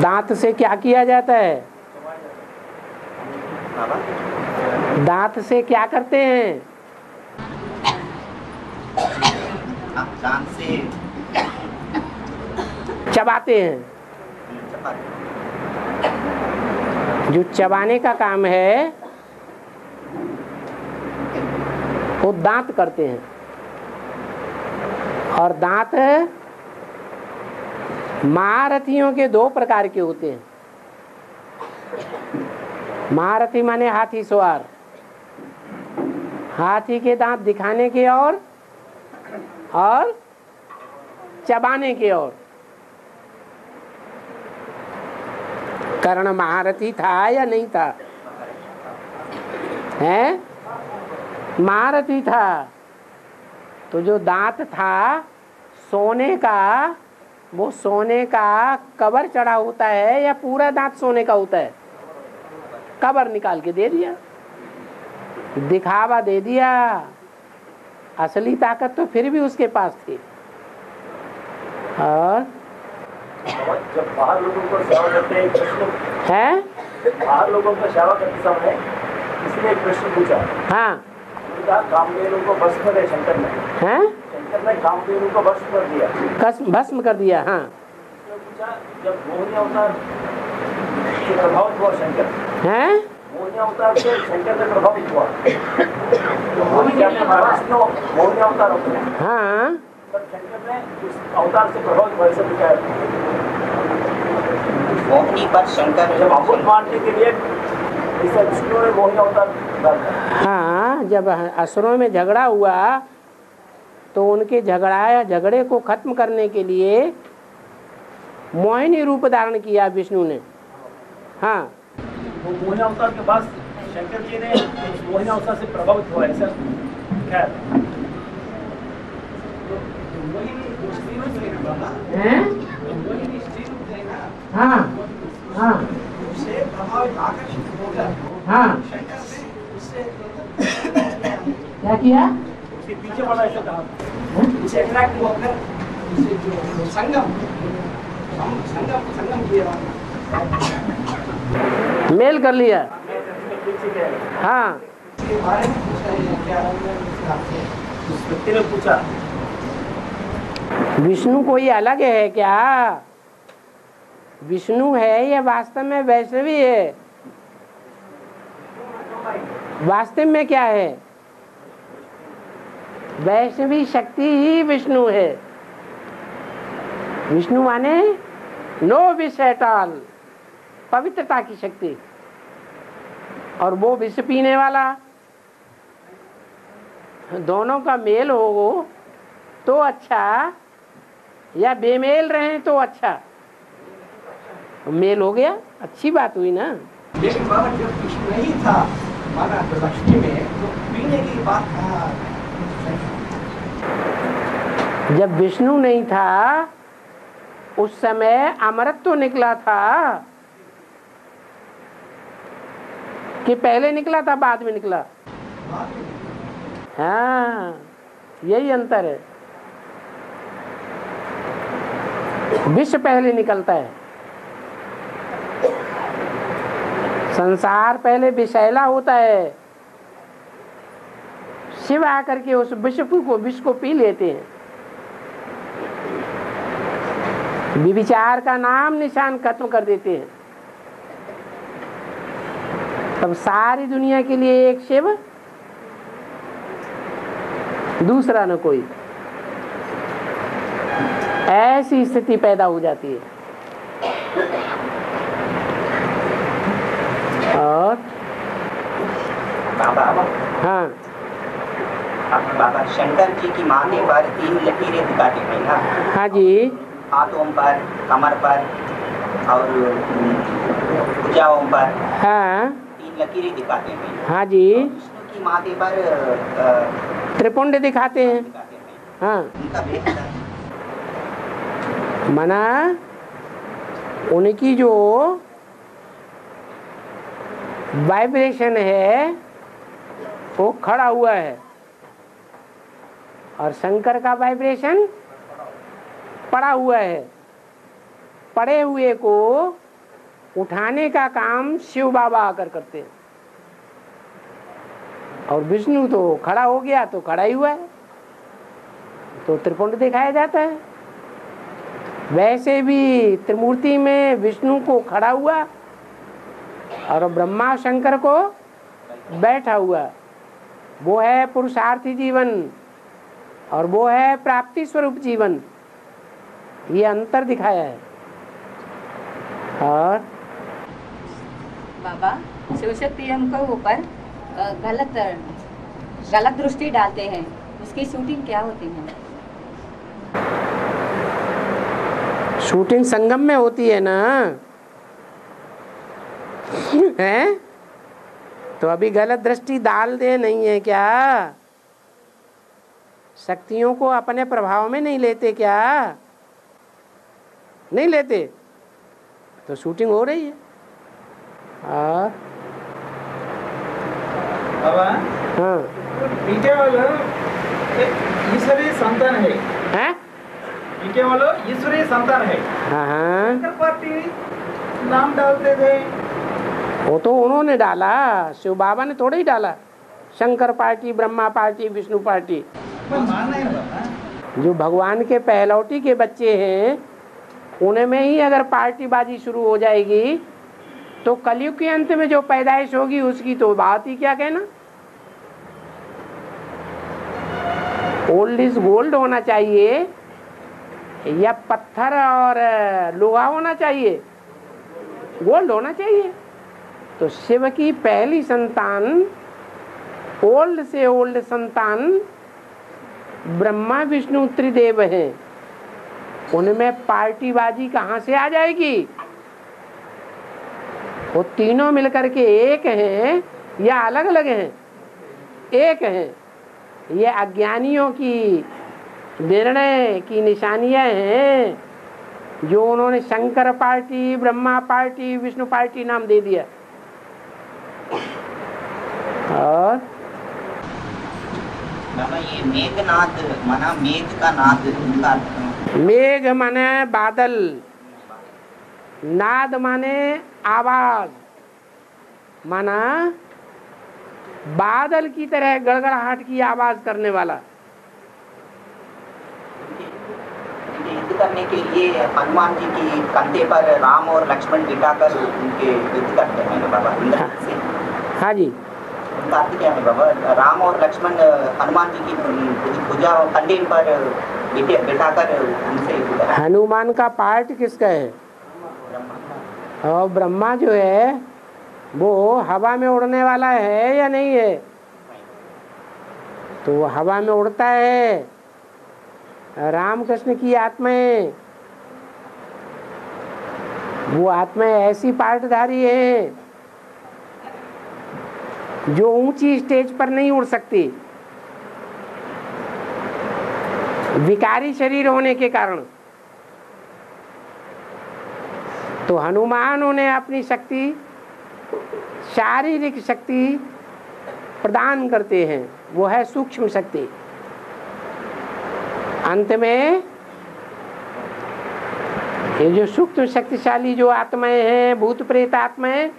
दांत से क्या किया जाता है? दांत से क्या करते हैं? दांत से चबाते हैं। जो चबाने का काम है वो दांत करते हैं। और दांत महारथियों के दो प्रकार के होते हैं। महारथी माने हाथी सवार। हाथी के दांत दिखाने के और चबाने के और। कर्ण महारथी था या नहीं था? हैं? महारथी था। तो जो दांत था सोने का, वो सोने का कवर चढ़ा होता है या पूरा दांत सोने का होता है? कवर निकाल के दे दिया, दिखावा दे दिया। असली ताकत तो फिर भी उसके पास थी। और जब बाहर लोगों को सेवा करते हैं हैं, बाहर लोगों को सेवा करते समय किसी ने एक प्रश्न पूछा। हाँ, कामधेनु को भस्म कर शंकर ने। हैं? शंकर ने कामधेनु को भस्म कर दिया। भस्म कर दिया। हाँ, पूछा जब मोहिनी अवतार से प्रभावित हुआ शंकर, हैं? मोहिनी अवतार से शंकर से प्रभावित हुआ। मोहिनी अवतार होते हैं। हाँ, पर शंकर ने उस अवतार से प्रभावित हुआ ऐसा दिखाया। मोहिनी पर शंकर जब अमृत बांटने के लिए विष्णु ने मोहिनी अवतार डाला। हाँ, जब असुरों में झगड़ा हुआ तो उनके झगड़े को खत्म करने के लिए मोहिनी रूप धारण किया विष्णु ने। हाँ, वो मोहिनी अवतार के बाद शंकर जी ने मोहिनी अवतार से प्रभावित हुआ ऐसा क्या? हाँ, हाँ, उससे प्रभावित आकर्षित होकर हाँ, शंकर ने उससे क्या किया? उसके पीछे पड़ा ऐसा कहा। उसे अट्रैक्ट होकर उसे जो संगम किया, मेल कर लिया। हाँ, इसके बारे में पूछा है क्या? उस व्यक्ति ने पूछा विष्णु कोई अलग है क्या? विष्णु है या वास्तव में वैष्णवी है? वास्तव में क्या है? वैष्णवी शक्ति ही विष्णु है। विष्णु माने नो विष एट ऑल, पवित्रता की शक्ति। और वो विष पीने वाला। दोनों का मेल हो तो अच्छा, या बेमेल रहे तो अच्छा। मेल हो गया, अच्छी बात हुई ना। लेकिन बाबा जब विष्णु नहीं था माना लक्ष्मी में, तो पीने की बात कहा। जब विष्णु नहीं था उस समय अमृत तो निकला था कि पहले निकला था बाद में निकला? हाँ, यही अंतर है। विष पहले निकलता है, संसार पहले विषैला होता है। शिव आकर के उस विष को पी लेते हैं। विचार का नाम निशान खत्म कर देते हैं। तब सारी दुनिया के लिए एक शिव, दूसरा न कोई। ऐसी स्थिति पैदा हो जाती है। और बाबा, हाँ, बाबा शंकर जी की माथे पर 3 लकीरें दिखाती हैं ना? हाँ जी, हाथों पर, कमर पर और भुजाओं पर। हाँ, 3 लकीरें दिखाते हैं। हाँ जी। विष्णु की माथे पर त्रिपुंड दिखाते हैं। हाँ, उनका भेद क्या है? मना उनकी जो वाइब्रेशन है वो खड़ा हुआ है, और शंकर का वाइब्रेशन पड़ा हुआ है। पड़े हुए को उठाने का काम शिव बाबा आकर करते हैं, और विष्णु तो खड़ा हो गया तो खड़ा ही हुआ है। तो तो त्रिपुंड दिखाया जाता है। वैसे भी त्रिमूर्ति में विष्णु को खड़ा हुआ और ब्रह्मा शंकर को बैठा हुआ, वो है पुरुषार्थी जीवन और वो है प्राप्ति स्वरूप जीवन। ये अंतर दिखाया है। और बाबा शिवशक्ति हमको ऊपर गलत दृष्टि डालते हैं, उसकी शूटिंग क्या होती है? शूटिंग संगम में होती है ना, है? तो अभी गलत दृष्टि डाल दे नहीं है क्या? शक्तियों को अपने प्रभाव में नहीं लेते क्या? नहीं लेते तो शूटिंग हो रही है। बाबा हाँ पीके वालों ईश्वरीय संतान है, हैं? पीके वालों ईश्वरीय संतान है। हाँ शंकर पार्टी नाम डालते थे, वो तो उन्होंने डाला, शिव बाबा ने थोड़ा ही डाला। Shankar party, Brahma party, Vishnu party, मानना है बाबा। जो भगवान के पहलौटी के बच्चे हैं उन्हें में ही अगर पार्टीबाजी शुरू हो जाएगी तो कलयुग के अंत में जो पैदाइश होगी उसकी तो बात ही क्या कहना। ओल्ड इज गोल्ड होना चाहिए या पत्थर और लोहा होना चाहिए? गोल्ड होना चाहिए। तो शिव की पहली संतान, ओल्ड से ओल्ड संतान ब्रह्मा विष्णु त्रिदेव हैं। उनमें पार्टीबाजी कहाँ से आ जाएगी? वो तीनों मिलकर के एक हैं या अलग अलग हैं? एक हैं। ये अज्ञानियों की निर्णय की निशानियां हैं जो उन्होंने Shankar party, Brahma party, Vishnu party नाम दे दिया। और बाबा ये मेघनाद माना मेघ का नाद, उनका अर्थ? मेघ माने बादल, नाद माने आवाज, माना बादल की तरह गड़गड़ाहट की आवाज करने वाला। युद्ध करने के लिए हनुमान जी की कंधे पर राम और लक्ष्मण बिठाकर उनके युद्ध करते हैं ना बाबा, इंद्र से। हाँ जी, उनका अर्थ क्या है बाबा? राम और लक्ष्मण हनुमान जी की भुजा कंधे पर बिठाकर उनसे युद्ध करते हैं। हनुमान का पार्ट किसका है? और ब्रह्मा जो है वो हवा में उड़ने वाला है या नहीं है? तो वो हवा में उड़ता है। रामकृष्ण की आत्माएं, वो आत्माएं ऐसी पार्टधारी है जो ऊंची स्टेज पर नहीं उड़ सकती, विकारी शरीर होने के कारण। तो हनुमान उन्हें अपनी शक्ति, शारीरिक शक्ति प्रदान करते हैं, वो है सूक्ष्म शक्ति। अंत में ये जो सूक्ष्म शक्तिशाली जो आत्माएं हैं, भूत प्रेत आत्माएं,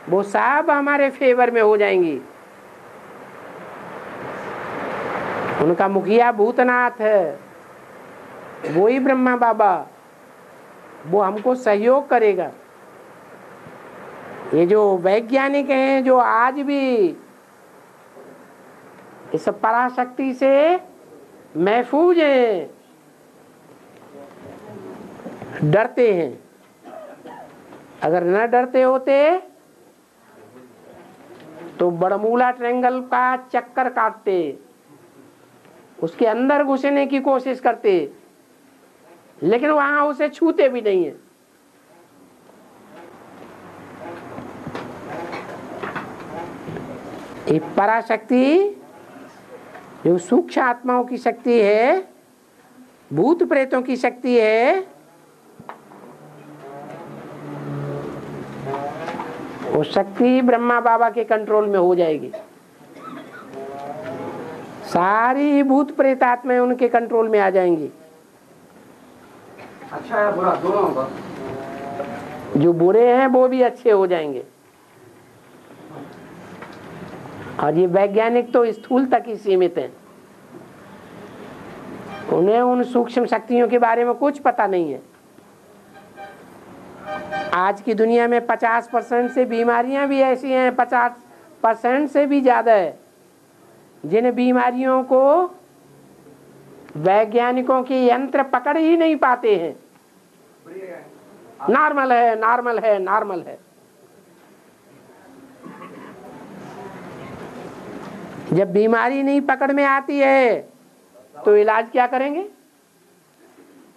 वो सब हमारे फेवर में हो जाएंगी। उनका मुखिया भूतनाथ है, वही ब्रह्मा बाबा, वो हमको सहयोग करेगा। ये जो वैज्ञानिक हैं जो आज भी इस पराशक्ति से महफूज हैं, डरते हैं। अगर न डरते होते तो बरमूला ट्रायंगल का चक्कर काटते, उसके अंदर घुसने की कोशिश करते, लेकिन वहां उसे छूते भी नहीं है। ये पराशक्ति जो सूक्ष्म आत्माओं की शक्ति है, भूत प्रेतों की शक्ति है, वो शक्ति ब्रह्मा बाबा के कंट्रोल में हो जाएगी। सारी भूत प्रेत आत्माएं उनके कंट्रोल में आ जाएंगी। अच्छा है बुरा दोनों होगा। जो बुरे हैं वो भी अच्छे हो जाएंगे। और ये वैज्ञानिक तो स्थूल तक ही सीमित है। उन्हें उन सूक्ष्म शक्तियों के बारे में कुछ पता नहीं है। आज की दुनिया में 50% से बीमारियां भी ऐसी हैं, 50% से भी ज्यादा है, जिन बीमारियों को वैज्ञानिकों के यंत्र पकड़ ही नहीं पाते हैं। नॉर्मल है, नॉर्मल है, नॉर्मल है। जब बीमारी नहीं पकड़ में आती है तो इलाज क्या करेंगे,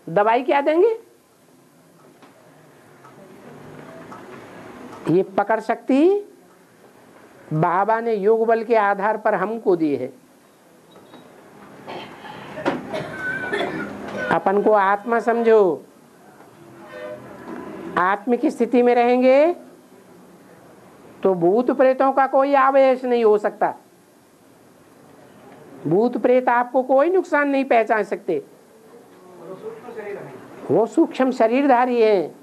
दवाई क्या देंगे? ये पकड़ शक्ति बाबा ने योग बल के आधार पर हमको दी है। अपन को आत्मा समझो, आत्म की स्थिति में रहेंगे तो भूत प्रेतों का कोई आवेश नहीं हो सकता। भूत प्रेत आपको कोई नुकसान नहीं पहुंचा सकते। वो सूक्ष्म शरीरधारी हैं।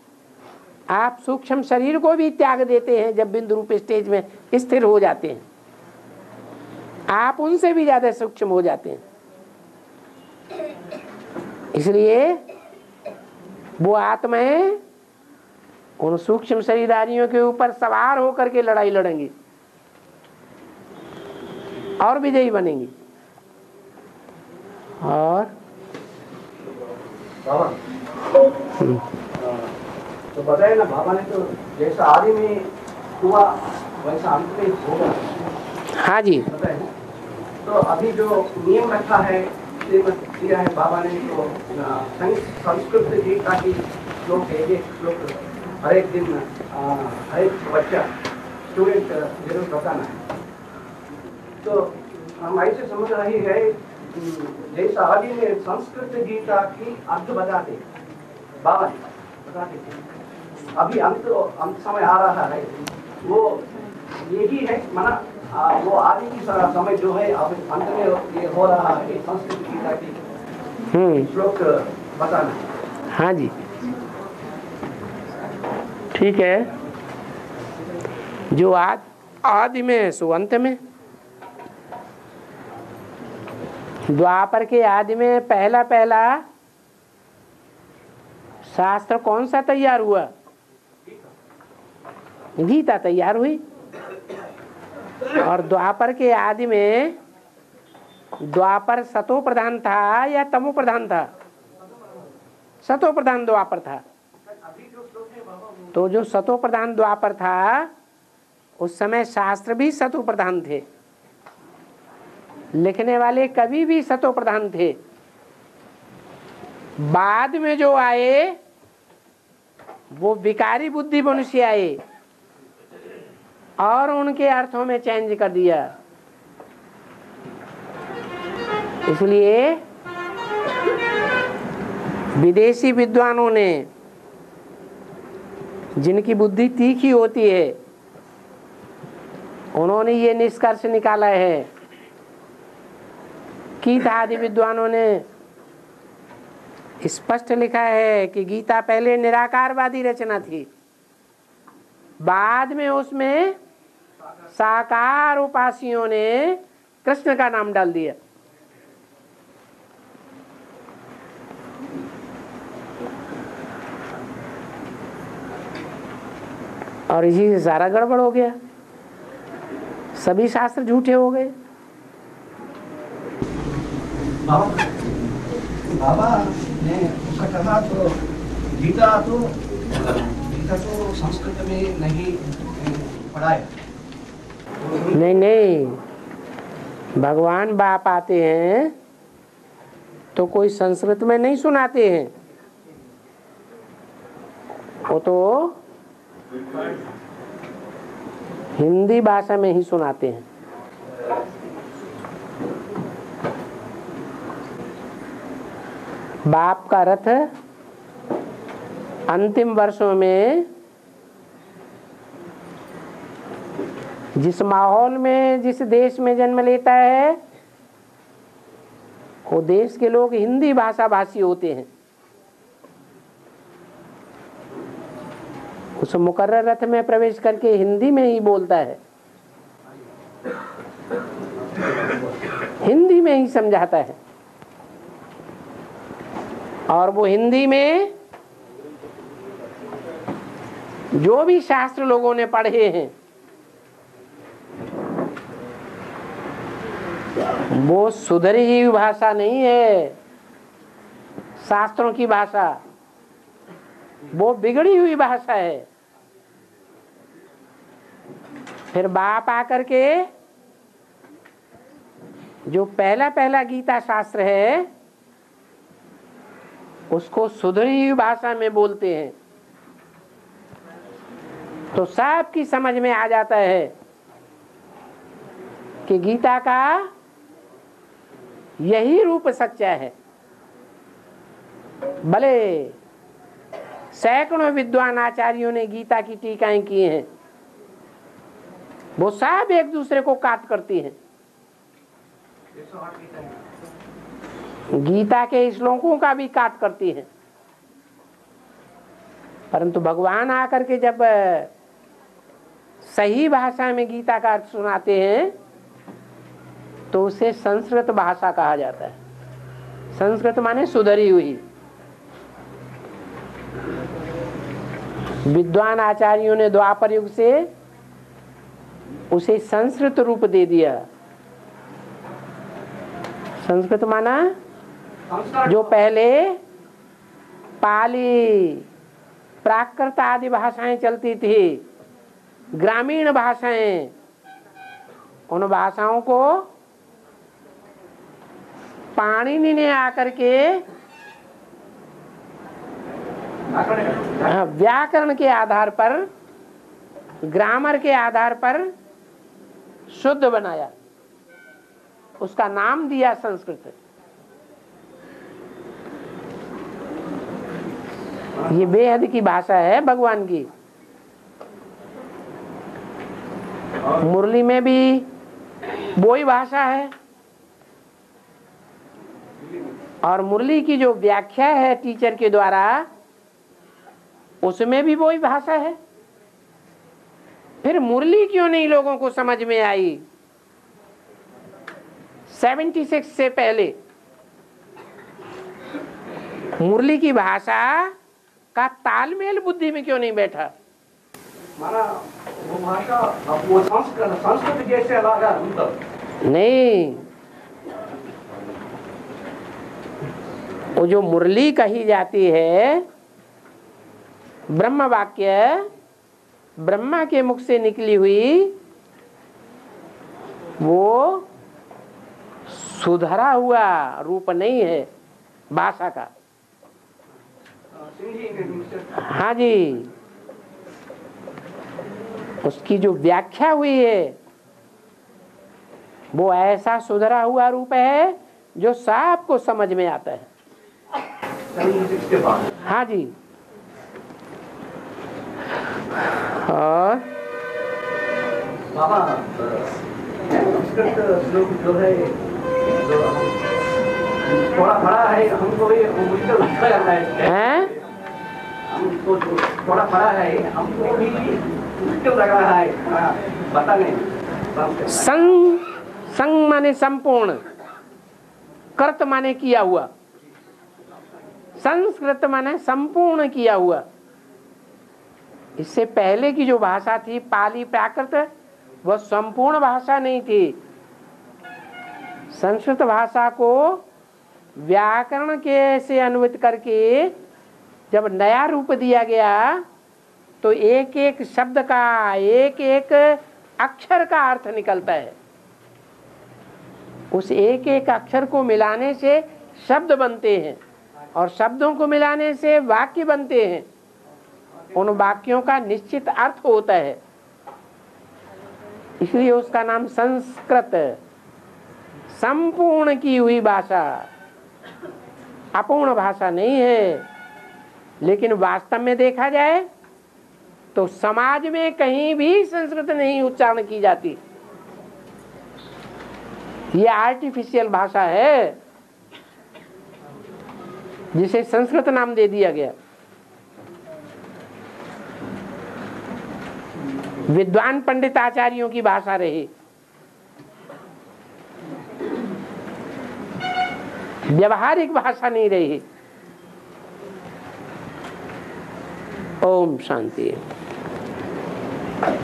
आप सूक्ष्म शरीर को भी त्याग देते हैं जब बिंदु रूप स्टेज में स्थिर हो जाते हैं। आप उनसे भी ज्यादा सूक्ष्म हो जाते हैं। इसलिए वो आत्माएं उन सूक्ष्म शरीरधारियों के ऊपर सवार होकर के लड़ाई लड़ेंगी और विजयी बनेंगी। और बाबा तो बताए ना, बाबा ने तो जैसा आदि में हुआ वैसा अंत में होगा। हाँ जी, बताए ना? तो अभी जो नियम रखा है दिया है बाबा ने, तो संस्कृत गीता की श्लोक एक श्लोक हर एक दिन हर एक बच्चा स्टूडेंट जरूर बताना है। तो हम ऐसे समझ रही है जैसा आदि में संस्कृत गीता की अर्थ बताते बाबा बताते थे, अभी अंत समय आ रहा है, वो यही है माना वो आदि की समय जो है अब अंत में ये हो रहा है संस्कृत गीता की श्लोक बताना। हाँ जी, ठीक है। जो आदि में है सो अंत में। द्वापर के आदि में पहला शास्त्र कौन सा तैयार हुआ? गीता तैयार हुई। और द्वापर के आदि में द्वापर सतो प्रधान था या तमो प्रधान था? सतो प्रधान द्वापर था। तो जो सतो प्रधान द्वापर था उस समय शास्त्र भी सतो प्रधान थे, लिखने वाले कवि भी सतो प्रधान थे। बाद में जो आए वो विकारी बुद्धि मनुष्य आए और उनके अर्थों में चेंज कर दिया। इसलिए विदेशी विद्वानों ने, जिनकी बुद्धि तीखी होती है, उन्होंने ये निष्कर्ष निकाला है कि आदि विद्वानों ने स्पष्ट लिखा है कि गीता पहले निराकारवादी रचना थी, बाद में उसमें साकार उपासियों ने कृष्ण का नाम डाल दिया। और इसी से सारा गड़बड़ हो गया, सभी शास्त्र झूठे हो गए। बाबा ने कहा तो गीता तो संस्कृत में नहीं पढ़ाया। नहीं, भगवान बाप आते हैं तो कोई संस्कृत में नहीं सुनाते हैं, वो तो हिंदी भाषा में ही सुनाते हैं। बाप का रथ अंतिम वर्षों में जिस माहौल में, जिस देश में जन्म लेता है, वो देश के लोग हिंदी भाषा भाषी होते हैं। उस मुकर्रर रथ में प्रवेश करके हिंदी में ही बोलता है, हिंदी में ही समझाता है। और वो हिंदी में जो भी शास्त्र लोगों ने पढ़े हैं वो सुधरी हुई भाषा नहीं है, शास्त्रों की भाषा, वो बिगड़ी हुई भाषा है। फिर बाप आकर के जो पहला गीता शास्त्र है उसको सुधरी हुई भाषा में बोलते हैं, तो सबकी समझ में आ जाता है कि गीता का यही रूप सच्चा है। भले सैकड़ों विद्वान आचार्यों ने गीता की टीकाएं की हैं, वो सब एक दूसरे को काट करती हैं। गीता के श्लोकों का भी काट करती हैं, परंतु भगवान आकर के जब सही भाषा में गीता का अर्थ सुनाते हैं तो उसे संस्कृत भाषा कहा जाता है। संस्कृत माने सुधरी हुई। विद्वान आचार्यों ने द्वापर युग से उसे संस्कृत रूप दे दिया। संस्कृत माना जो पहले पाली प्राकृत आदि भाषाएं चलती थी, ग्रामीण भाषाएं, उन भाषाओं को पाणिनि ने आकर के व्याकरण के आधार पर, ग्रामर के आधार पर शुद्ध बनाया, उसका नाम दिया संस्कृत। ये बेहद की भाषा है भगवान की। मुरली में भी वही भाषा है, और मुरली की जो व्याख्या है टीचर के द्वारा उसमें भी वही भाषा है। फिर मुरली क्यों नहीं लोगों को समझ में आई? 76 से पहले मुरली की भाषा का तालमेल बुद्धि में क्यों नहीं बैठा? माना वो भाषा वो संस्कृत जैसे लगा नहीं, वो जो मुरली कही जाती है, ब्रह्म वाक्य, ब्रह्मा के मुख से निकली हुई, वो सुधरा हुआ रूप नहीं है भाषा का। हाँ जी, उसकी जो व्याख्या हुई है वो ऐसा सुधरा हुआ रूप है जो सबको समझ में आता है। हाँ जी। और बाबा संस्कृत श्लोक जो है थोड़ा बड़ा है, हमको भी मुश्किल लग रहा है। हमको थोड़ा बड़ा है, हमको भी मुश्किल लग रहा है बताने। संग माने संपूर्ण, कर्त माने किया हुआ, संस्कृत माने संपूर्ण किया हुआ। इससे पहले की जो भाषा थी पाली प्राकृत, वह संपूर्ण भाषा नहीं थी। संस्कृत भाषा को व्याकरण के से अनुवाद करके जब नया रूप दिया गया तो एक एक शब्द का, एक एक अक्षर का अर्थ निकलता है। उस एक एक अक्षर को मिलाने से शब्द बनते हैं, और शब्दों को मिलाने से वाक्य बनते हैं। उन वाक्यों का निश्चित अर्थ होता है, इसलिए उसका नाम संस्कृत। संपूर्ण की हुई भाषा, अपूर्ण भाषा नहीं है। लेकिन वास्तव में देखा जाए तो समाज में कहीं भी संस्कृत नहीं उच्चारण की जाती। ये आर्टिफिशियल भाषा है जिसे संस्कृत नाम दे दिया गया। विद्वान पंडित आचार्यों की भाषा रही, व्यवहारिक भाषा नहीं रही। ओम शांति।